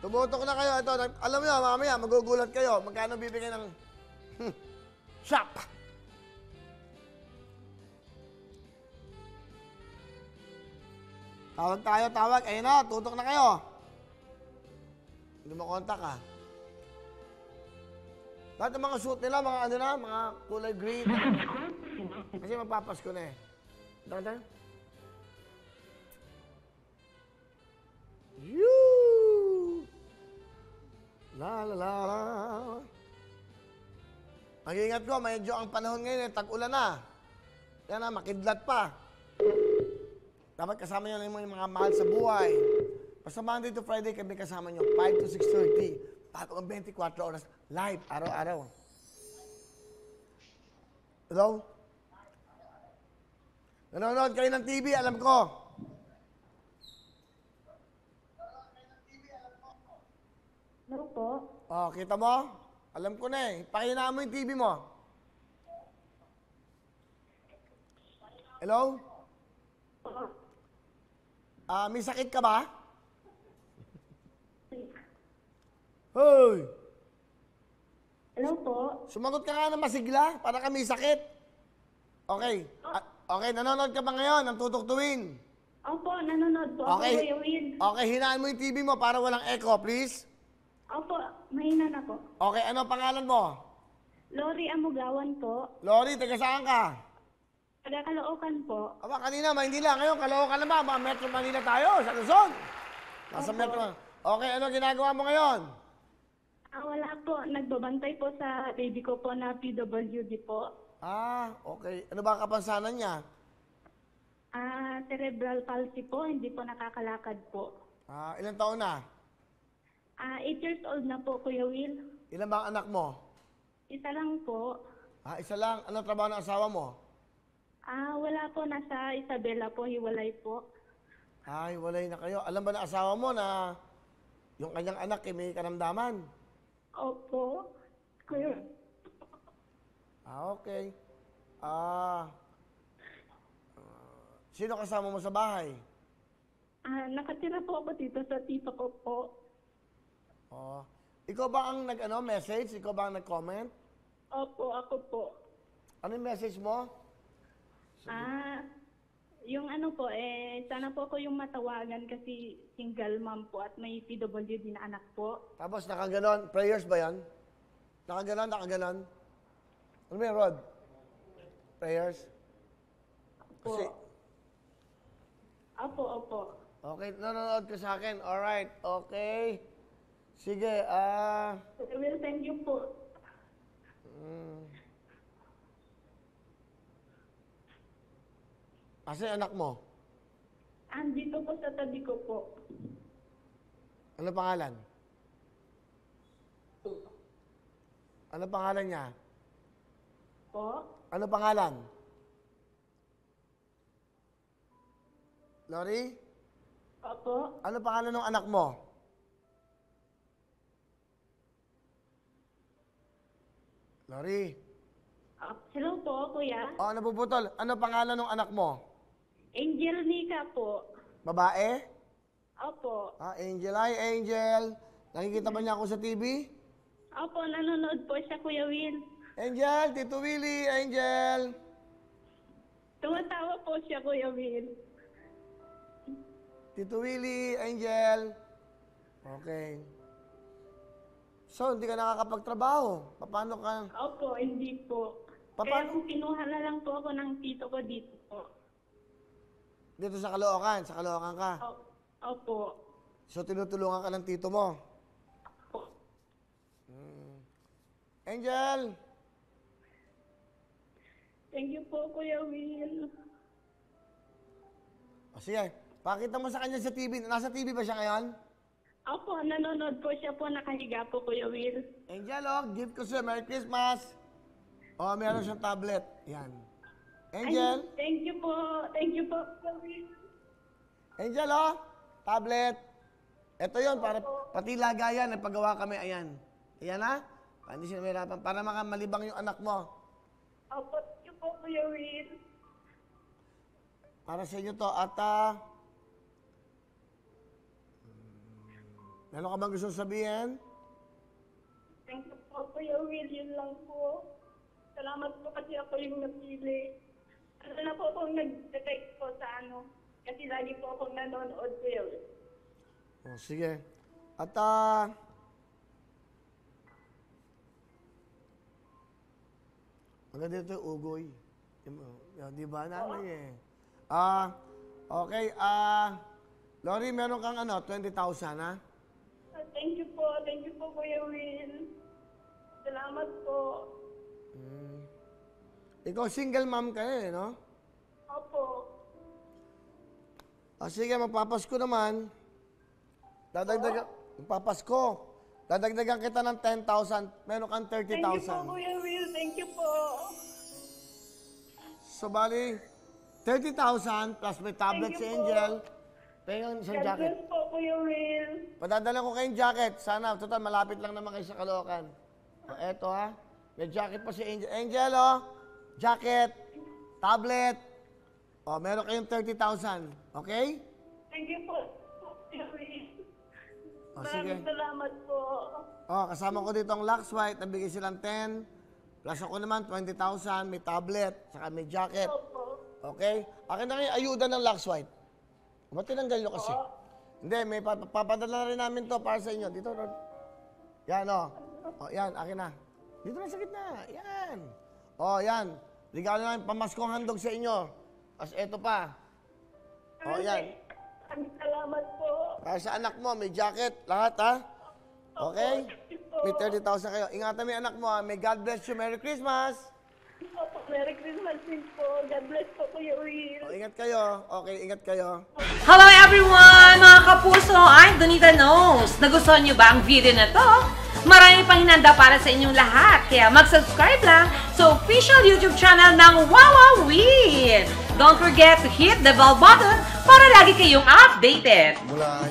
Tumutok na kayo. Ito, alam niyo, mamaya, magugulat kayo. Magkano bibigyan ng shop? Tawag tayo, tawag. Ayun na, tutok na kayo. Hindi mo kontak, ha? Lahat ng mga suit nila, mga ano na, mga kulay green. Kasi magpapasko na eh. Dahan. Yoo! La la la la. Mag-ingat ko, medyo ang panahon ngayon eh, tag-ulan na. Yan na, makidlat pa. Dapat kasama nyo na yung mga mahal sa buhay. Basta Monday to Friday, kami kasama nyo, 5 to 6:30. Pato ang 24 oras, live, araw-araw. Hello? Nanonood kayo ng TV, alam ko. Hello po. Oh, kita mo? Alam ko na eh. Pakinaan mo yung TV mo. Hello? May sakit ka ba? Hoy! Hello po. Sumagot ka nga na masigla para ka may sakit. Okay. Okay, nanonood ka ba ngayon ng tutuktuin? Opo, nanonood po. Okay. Ako, Kuya Will. Okay, hinaan mo yung TV mo para walang echo, please. Opo, mahina na po. Okay, ano pangalan mo? Lori Amugawan po. Lori, taga saan ka? Taga Caloocan po. Aba, kanina, Maynila. Ngayon, Caloocan na ba? Mga Metro Manila tayo, sa Luzon. Nasa Opo. Metro. Okay, ano ginagawa mo ngayon? Wala po. Nagbabantay po sa baby ko po na PWD po. Okay. Ano ba ang kapansanan niya? Cerebral palsy po. Hindi po nakakalakad po. Ilang taon na? 8 years old na po, Kuya Will. Ilan ba ang anak mo? Isa lang po. Isa lang. Anong trabaho ng asawa mo? Wala po. Nasa Isabela po. Hiwalay po. Walay na kayo. Alam ba ng asawa mo na yung kanyang anak may karamdaman? Opo. Kuya. Okay. Sino kasama mo sa bahay? Nakatira po ako dito sa tito ko po. Ikaw ba ang message? Ikaw ba ang nag-comment? Opo, ako po. Ano yung message mo? Yung ano po, sana po ako yung matawagan kasi single mom po at may PWD na anak po. Tapos nakaganon. Prayers ba yan? Nakaganon. Ano ba yung Rod? Prayers? Kasi, Opo. okay, nanonood ka sa akin. Alright, okay. Sige, Well, thank you po. Asa yung anak mo? Andito po sa tabi ko po. Ano pangalan? Ano pangalan niya? Po? Ano pangalan? Lori? Opo? Ano pangalan ng anak mo? Lori? Hello po, kuya. Napuputol. Ano pangalan ng anak mo? Angel Nika po. Babae? Opo. Angel. Hi, Angel. Nakikita ba niya ako sa TV? Opo, nanonood po siya, Kuya Will. Angel, Tito Willie, Angel. Tumatawa po siya, Kuya Will. Tito Willie, Angel. Okay. So, hindi ka nakakapagtrabaho. Paano ka? Opo, hindi po. Kaya kung kinuha na lang po ako ng tito ko dito po. Dito sa Caloocan? Sa Caloocan ka? Opo. So, tinutulungan ka ng tito mo? Opo. Angel! Thank you po, Kuya Will. Sige, pakita mo sa kanya sa TV. Nasa TV ba siya ngayon? Opo, nanonood po siya po, nakahiga po, Kuya Will. Angel, gift ko siya. Merry Christmas! Meron siyang tablet. Yan. Angel? Ay, thank you po. Thank you po, Kuya Will. Angel, tablet. Ito yon para pati lagayan, nagpagawa kami. Ayan. Ayan ha? Para hindi siya mahirapan. Para malibang yung anak mo. Opo, thank you po, Kuya Will. Para sa inyo to. At, Meron ka bang gusto sabihin? Thank you po, Kuya Will. Yun lang po. Salamat po kasi ako yung napili. Ano na po akong nag-text po sa ano. Kasi lagi po akong nanonood, Kuya Will. Oh, sige. At, maganda ito, ugoy. Di ba, nanay eh? Okay, Lori, meron kang 20,000, ha? Thank you po, Kuya Will. Salamat po. Ikaw, single mom ka eh, no? Opo. Sige, magpapasko naman. Magpapasko. Dadagdagan kita ng 10,000. Meron kang 30,000. Thank you po, Kuya Will. Thank you po. So, bali, 30,000 plus may tablet Thank si you Angel. Pengang isang God jacket. bless po, Kuya Will. Padadala ko kayong jacket. Sana, total, malapit lang naman kayo sa Caloocan. O, eto ha. May jacket pa si Angel. Angel, jacket, tablet. O, meron kayong 30,000. Okay? Thank you po, Kuya Will. O, sige. Maraming salamat po. O, kasama ko dito ang Lux White. Nabigay silang 10. Plus ako naman, 20,000. May tablet, saka may jacket. Opo. Okay? Akin na kayo ayuda ng Lux White. Ba't tinanggal nyo kasi? Hindi, may papadala na rin namin to para sa inyo. Dito, Rod. Yan, O, yan, akin na. Dito na sa gitna. Yan. O, yan. Regalo namin pamaskong handog sa inyo. As eto pa. O, yan. Maraming salamat po. Para sa anak mo, may jacket, lahat, ha? Okay? Thank you po. May 30,000 kayo. Ingatan mo yung anak mo, ha? May God bless you. Merry Christmas! Opo, Merry Christmas din po. God bless po, Kuya Will. O, ingat kayo. Okay, ingat kayo. Hello everyone! Mga kapuso, I'm Donita Knows. Nagustuhan niyo ba ang video na to? Marami pang hinanda para sa inyong lahat. Kaya mag-subscribe lang sa official YouTube channel ng Wowowin. Don't forget to hit the bell button para lagi kayong updated. Mula